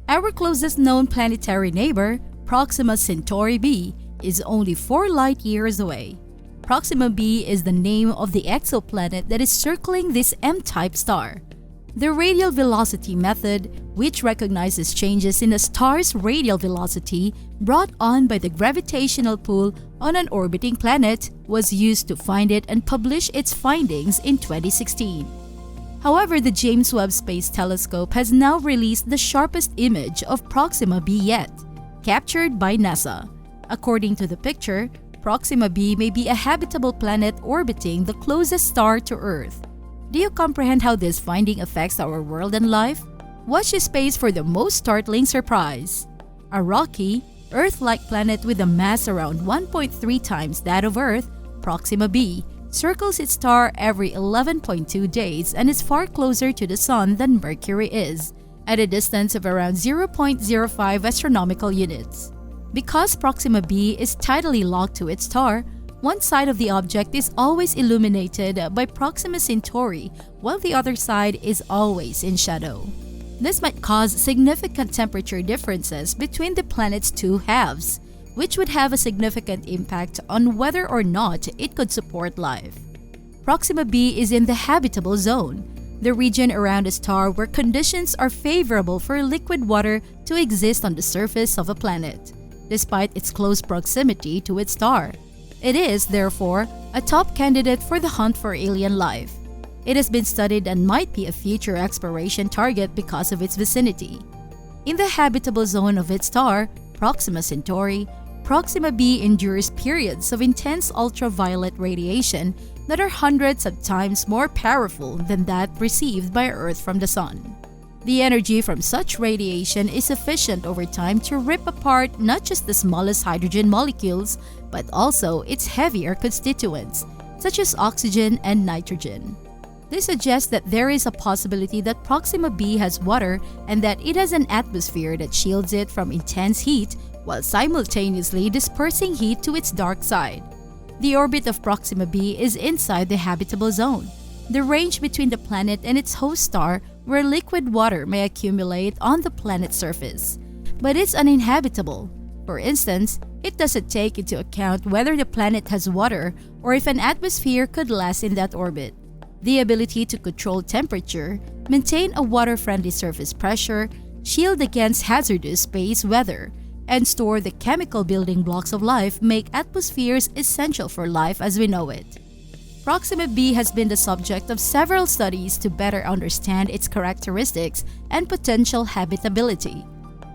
Our closest known planetary neighbor, Proxima Centauri B, is only 4 light years away. Proxima B is the name of the exoplanet that is circling this M-type star. The radial velocity method, which recognizes changes in a star's radial velocity brought on by the gravitational pull on an orbiting planet, was used to find it and publish its findings in 2016. However, the James Webb Space Telescope has now released the sharpest image of Proxima B yet, captured by NASA. According to the picture, Proxima B may be a habitable planet orbiting the closest star to Earth. Do you comprehend how this finding affects our world and life? Watch this space for the most startling surprise. A rocky, Earth-like planet with a mass around 1.3 times that of Earth, Proxima B, circles its star every 11.2 days and is far closer to the Sun than Mercury is, at a distance of around 0.05 astronomical units. Because Proxima B is tidally locked to its star, one side of the object is always illuminated by Proxima Centauri, while the other side is always in shadow. This might cause significant temperature differences between the planet's two halves, which would have a significant impact on whether or not it could support life. Proxima B is in the habitable zone, the region around a star where conditions are favorable for liquid water to exist on the surface of a planet, despite its close proximity to its star. It is, therefore, a top candidate for the hunt for alien life. It has been studied and might be a future exploration target because of its vicinity. In the habitable zone of its star, Proxima Centauri, Proxima B endures periods of intense ultraviolet radiation that are hundreds of times more powerful than that received by Earth from the Sun. The energy from such radiation is sufficient over time to rip apart not just the smallest hydrogen molecules, but also its heavier constituents, such as oxygen and nitrogen. This suggests that there is a possibility that Proxima B has water and that it has an atmosphere that shields it from intense heat while simultaneously dispersing heat to its dark side. The orbit of Proxima B is inside the habitable zone, the range between the planet and its host star where liquid water may accumulate on the planet's surface. But it's uninhabitable. For instance, it doesn't take into account whether the planet has water or if an atmosphere could last in that orbit. The ability to control temperature, maintain a water-friendly surface pressure, shield against hazardous space weather, and store the chemical building blocks of life make atmospheres essential for life as we know it. Proxima B has been the subject of several studies to better understand its characteristics and potential habitability.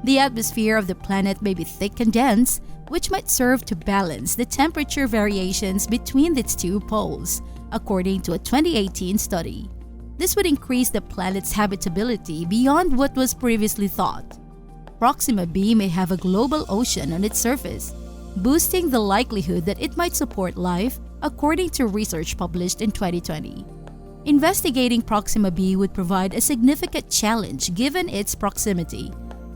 The atmosphere of the planet may be thick and dense, which might serve to balance the temperature variations between its two poles, according to a 2018 study. This would increase the planet's habitability beyond what was previously thought. Proxima B may have a global ocean on its surface, boosting the likelihood that it might support life, according to research published in 2020. Investigating Proxima B would provide a significant challenge given its proximity.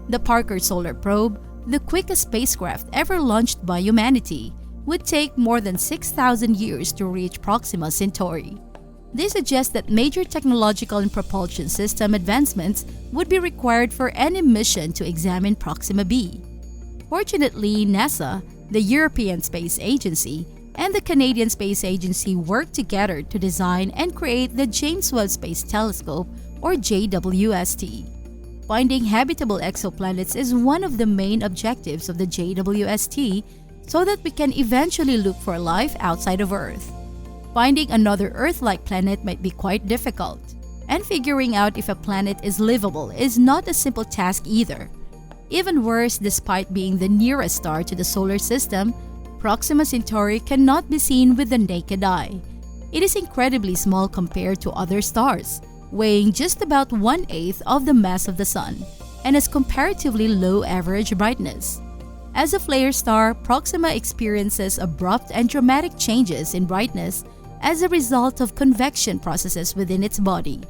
The Parker Solar Probe, the quickest spacecraft ever launched by humanity, would take more than 6,000 years to reach Proxima Centauri. This suggests that major technological and propulsion system advancements would be required for any mission to examine Proxima B. Fortunately, NASA, the European Space Agency, and the Canadian Space Agency worked together to design and create the James Webb Space Telescope, or JWST. Finding habitable exoplanets is one of the main objectives of the JWST, so that we can eventually look for life outside of Earth. Finding another Earth-like planet might be quite difficult, and figuring out if a planet is livable is not a simple task either. Even worse, despite being the nearest star to the solar system, Proxima Centauri cannot be seen with the naked eye. It is incredibly small compared to other stars, weighing just about 1/8 of the mass of the Sun, and has comparatively low average brightness. As a flare star, Proxima experiences abrupt and dramatic changes in brightness as a result of convection processes within its body.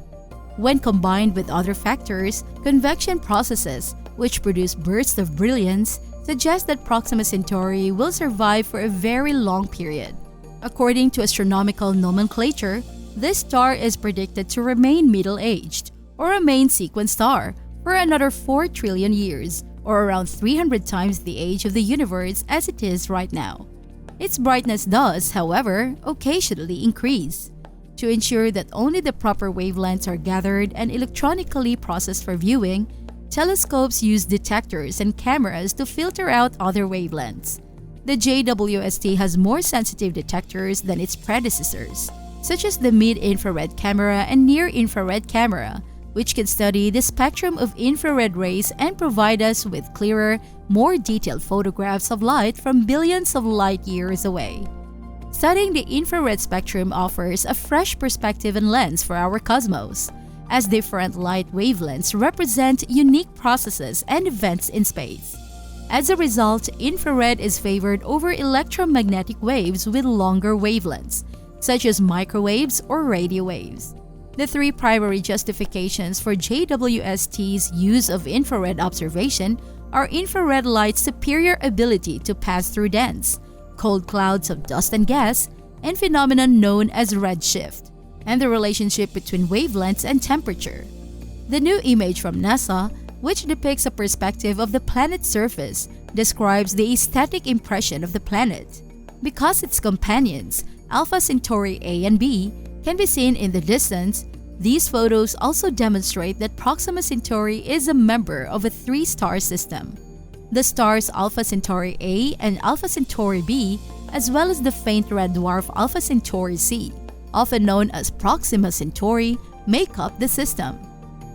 When combined with other factors, convection processes, which produce bursts of brilliance, suggest that Proxima Centauri will survive for a very long period. According to astronomical nomenclature, this star is predicted to remain middle-aged, or a main sequence star, for another 4 trillion years, or around 300 times the age of the universe as it is right now. Its brightness does, however, occasionally increase. To ensure that only the proper wavelengths are gathered and electronically processed for viewing, telescopes use detectors and cameras to filter out other wavelengths. The JWST has more sensitive detectors than its predecessors, such as the mid-infrared camera and near-infrared camera, which can study the spectrum of infrared rays and provide us with clearer, more detailed photographs of light from billions of light years away. Studying the infrared spectrum offers a fresh perspective and lens for our cosmos, as different light wavelengths represent unique processes and events in space. As a result, infrared is favored over electromagnetic waves with longer wavelengths, such as microwaves or radio waves. The three primary justifications for JWST's use of infrared observation are infrared light's superior ability to pass through dense, cold clouds of dust and gas, and phenomenon known as redshift, and the relationship between wavelengths and temperature. The new image from NASA, which depicts a perspective of the planet's surface, describes the aesthetic impression of the planet. Because its companions, Alpha Centauri A and B, can be seen in the distance, these photos also demonstrate that Proxima Centauri is a member of a three-star system. The stars Alpha Centauri A and Alpha Centauri B, as well as the faint red dwarf Alpha Centauri C, often known as Proxima Centauri, make up the system.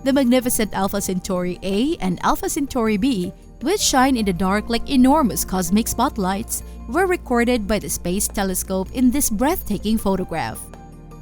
The magnificent Alpha Centauri A and Alpha Centauri B, which shine in the dark like enormous cosmic spotlights, were recorded by the Space Telescope in this breathtaking photograph.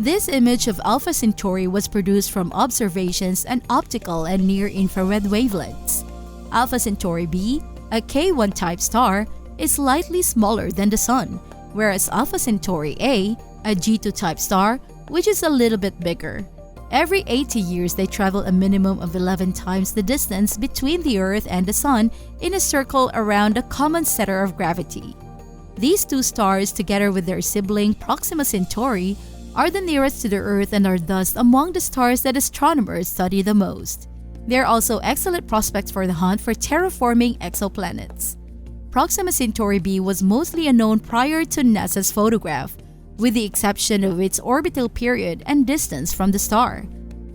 This image of Alpha Centauri was produced from observations and optical and near-infrared wavelengths. Alpha Centauri B, a K1 type star, is slightly smaller than the Sun, whereas Alpha Centauri A, a G2 type star, which is a little bit bigger. Every 80 years, they travel a minimum of 11 times the distance between the Earth and the Sun in a circle around a common center of gravity. These two stars, together with their sibling Proxima Centauri, are the nearest to the Earth and are thus among the stars that astronomers study the most. They are also excellent prospects for the hunt for terraforming exoplanets. Proxima Centauri B was mostly unknown prior to NASA's photograph, with the exception of its orbital period and distance from the star.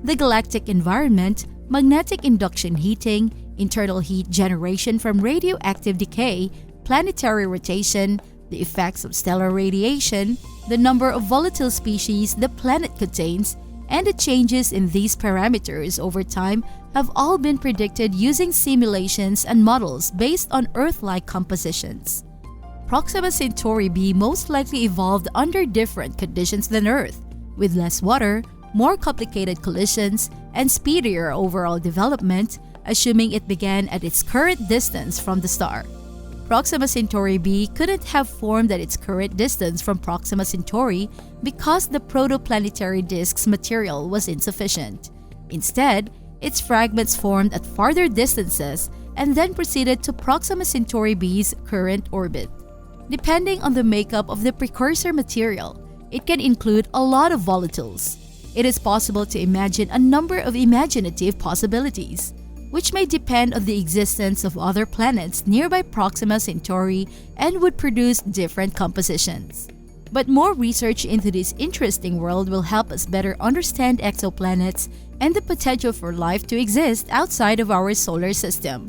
The galactic environment, magnetic induction heating, internal heat generation from radioactive decay, planetary rotation, the effects of stellar radiation, the number of volatile species the planet contains, and the changes in these parameters over time have all been predicted using simulations and models based on Earth-like compositions. Proxima Centauri B most likely evolved under different conditions than Earth, with less water, more complicated collisions, and speedier overall development, assuming it began at its current distance from the star. Proxima Centauri B couldn't have formed at its current distance from Proxima Centauri because the protoplanetary disk's material was insufficient. Instead, its fragments formed at farther distances and then proceeded to Proxima Centauri B's current orbit. Depending on the makeup of the precursor material, it can include a lot of volatiles. It is possible to imagine a number of imaginative possibilities, which may depend on the existence of other planets nearby Proxima Centauri and would produce different compositions. But more research into this interesting world will help us better understand exoplanets and the potential for life to exist outside of our solar system.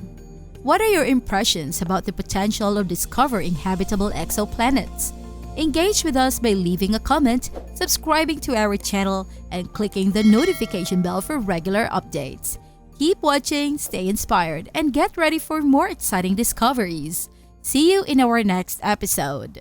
What are your impressions about the potential of discovering habitable exoplanets? Engage with us by leaving a comment, subscribing to our channel, and clicking the notification bell for regular updates. Keep watching, stay inspired, and get ready for more exciting discoveries. See you in our next episode.